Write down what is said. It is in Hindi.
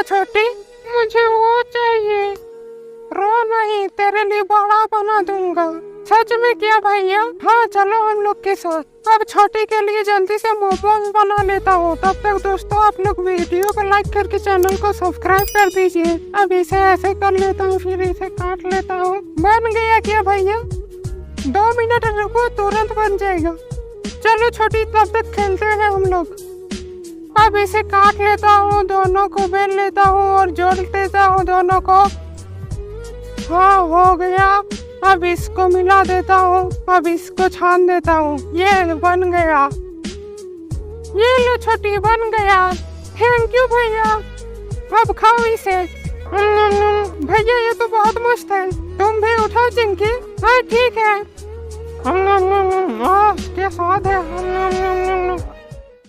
चाहिए छोटी? मुझे वो चाहिए। रो नहीं, तेरे लिए बड़ा बना दूंगा। सच में क्या भैया? हाँ चलो हम लोग के साथ। अब छोटी के लिए जल्दी से मोमोज बना लेता हूँ। तब तक दोस्तों आप लोग वीडियो को लाइक करके चैनल को सब्सक्राइब कर दीजिए। अब इसे ऐसे कर लेता हूँ, फिर इसे काट लेता हूँ। बन गया क्या भैया? 2 मिनट रुको, तुरंत बन जाएगा। चलो छोटी, तब तक खेलते हैं हम लोग। अब इसे काट लेता हूँ, दोनों को बेल लेता हूँ और जोड़ देता हूँ दोनों को। हाँ हो गया। अब इसको मिला देता हूँ, अब इसको छान देता हूँ। ये बन गया। ये लो छोटी, बन गया। थैंक यू भैया। अब खाओ इसे। भैया ये तो बहुत मस्त है। तुम भी उठाओ चिंकी। हाँ ठीक है। क्या स्वाद है।